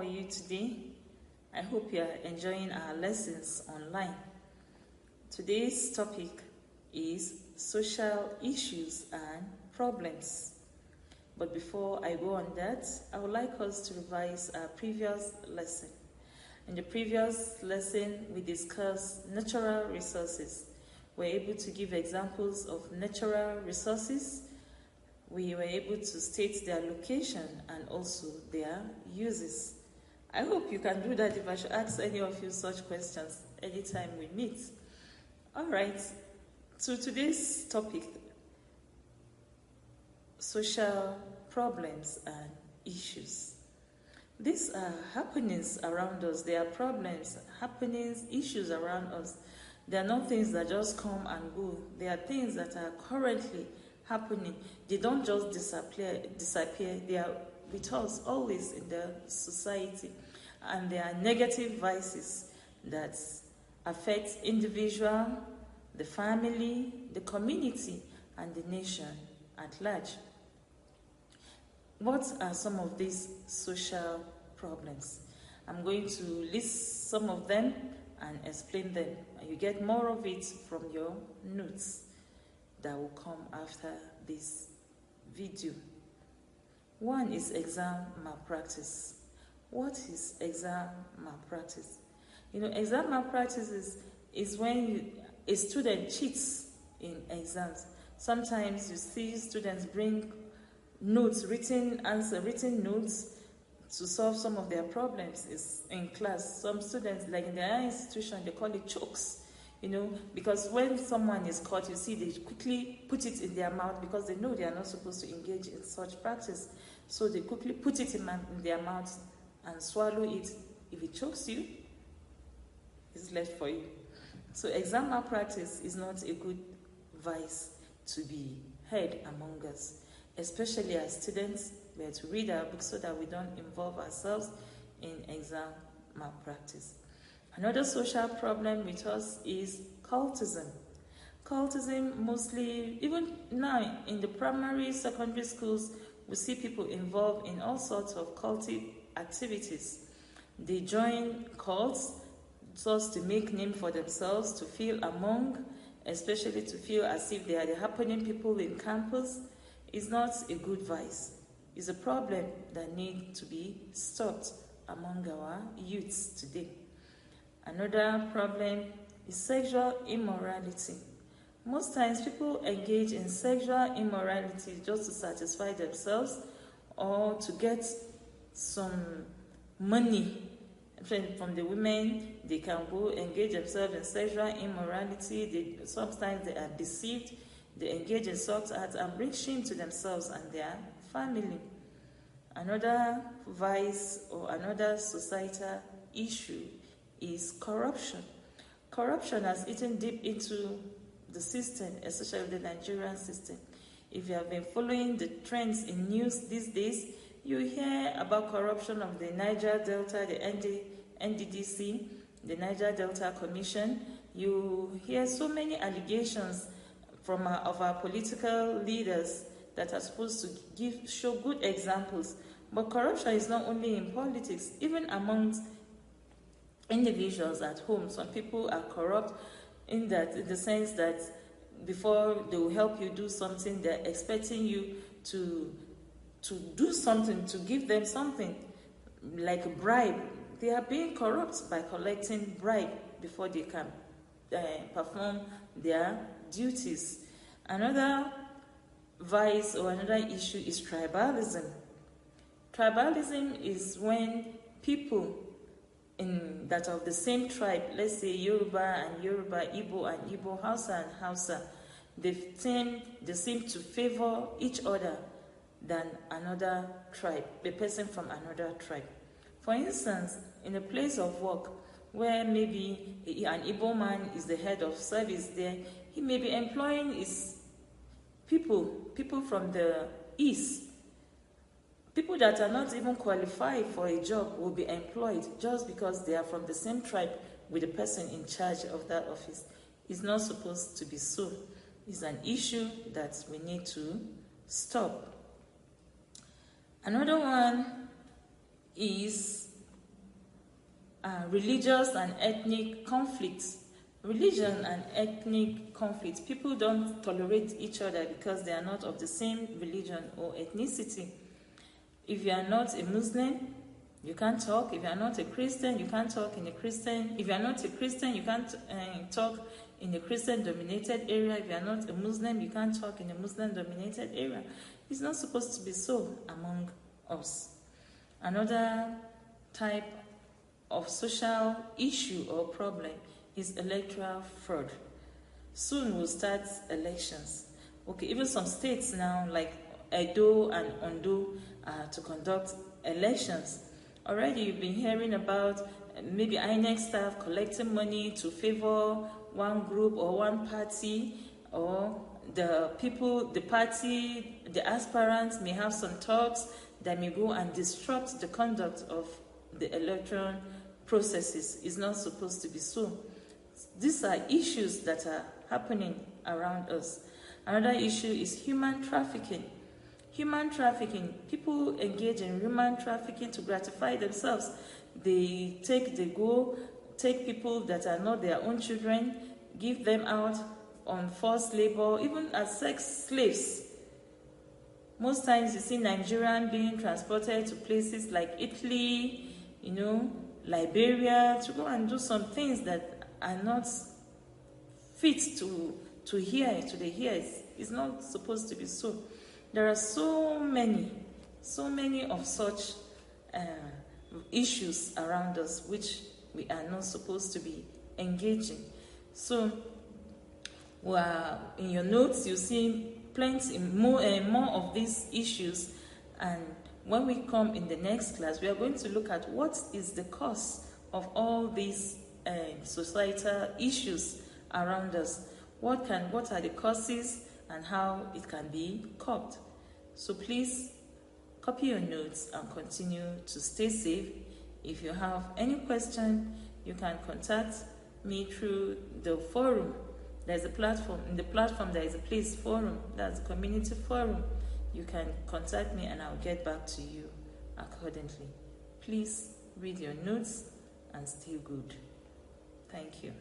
you today? I hope you are enjoying our lessons online. Today's topic is social issues and problems. But before I go on that, I would like us to revise our previous lesson. In the previous lesson, we discussed natural resources. We were able to give examples of natural resources. We were able to state their location and also their uses. I hope you can do that if I should ask any of you such questions anytime we meet. All right, so today's topic, social problems and issues. These are happenings around us. There are problems, happenings, issues around us. They are not things that just come and go. They are things that are currently happening. They don't just disappear. They are with us always in the society. And there are negative vices that affect individual, the family, the community, and the nation at large. What are some of these social problems? I'm going to list some of them and explain them. And you get more of it from your notes that will come after this video. One is exam malpractice. What is exam malpractice? You know, exam malpractice is when a student cheats in exams. Sometimes you see students bring notes, written notes to solve some of their problems in class. Some students, like in their institution, they call it chokes, you know, because when someone is caught, you see they quickly put it in their mouth because they know they are not supposed to engage in such practice. So they quickly put it in their mouth and swallow it. If it chokes you, it's left for you. So exam malpractice is not a good vice to be heard among us, especially as students. We have to read our books so that we don't involve ourselves in exam malpractice. Another social problem with us is cultism. Cultism mostly, even now in the primary, secondary schools, we see people involved in all sorts of cultic activities. They join cults just to make name for themselves, to feel among, especially to feel as if they are the happening people in campus. Is not a good vice. It's a problem that needs to be stopped among our youths today. Another problem is sexual immorality. Most times people engage in sexual immorality just to satisfy themselves or to get some money from the women. They can go engage themselves in sexual immorality. Sometimes they are deceived. They engage in such acts and bring shame to themselves and their family. Another vice or another societal issue is corruption. Corruption has eaten deep into the system, especially the Nigerian system. If you have been following the trends in news these days, you hear about corruption of the Niger Delta, the NDDC, the Niger Delta Commission. You hear so many allegations of our political leaders that are supposed to show good examples. But corruption is not only in politics, even amongst individuals at home. Some people are corrupt in the sense that before they will help you do something, they're expecting you to do something, to give them something, like a bribe. They are being corrupt by collecting bribe before they can perform their duties. Another vice or another issue is tribalism. Tribalism is when people that are of the same tribe, let's say Yoruba and Yoruba, Igbo and Igbo, Hausa and Hausa, they seem to favor each other than another tribe, a person from another tribe. For instance, in a place of work where maybe an Igbo man is the head of service there, he may be employing his people from the east. People that are not even qualified for a job will be employed just because they are from the same tribe with the person in charge of that office. It's not supposed to be so. It's an issue that we need to stop. Another one is religious and ethnic conflicts. Religion and ethnic conflicts. People don't tolerate each other because they are not of the same religion or ethnicity. If you are not a Muslim, you can't talk. If you are not a Christian, you can't talk in a Christian. If you are not a Christian, you can't talk in a Christian-dominated area. If you are not a Muslim, you can't talk in a Muslim-dominated area. It's not supposed to be so among us. Another type of social issue or problem is electoral fraud. Soon we'll start elections. Okay, even some states now, like Edo and Ondo, to conduct elections. Already you've been hearing about maybe INEC staff collecting money to favor one group or one party, or the people, the party, the aspirants may have some talks that may go and disrupt the conduct of the electoral processes. It's not supposed to be so. These are issues that are happening around us. Another issue is human trafficking. Human trafficking, people engage in human trafficking to gratify themselves. They go take people that are not their own children, give them out on forced labor, even as sex slaves. Most times you see Nigerians being transported to places like Italy, Liberia, to go and do some things that are not fit to the ears. It's not supposed to be so. There are so many of such issues around us which we are not supposed to be engaging. So, in your notes, you see plenty more of these issues, and when we come in the next class, we are going to look at what is the cause of all these societal issues around us. What are the causes and how it can be curbed. So please copy your notes and continue to stay safe. If you have any question, you can contact me through the forum. There's a platform. In the platform, there is a place, forum. That's a community forum. You can contact me and I'll get back to you accordingly. Please read your notes and stay good. Thank you.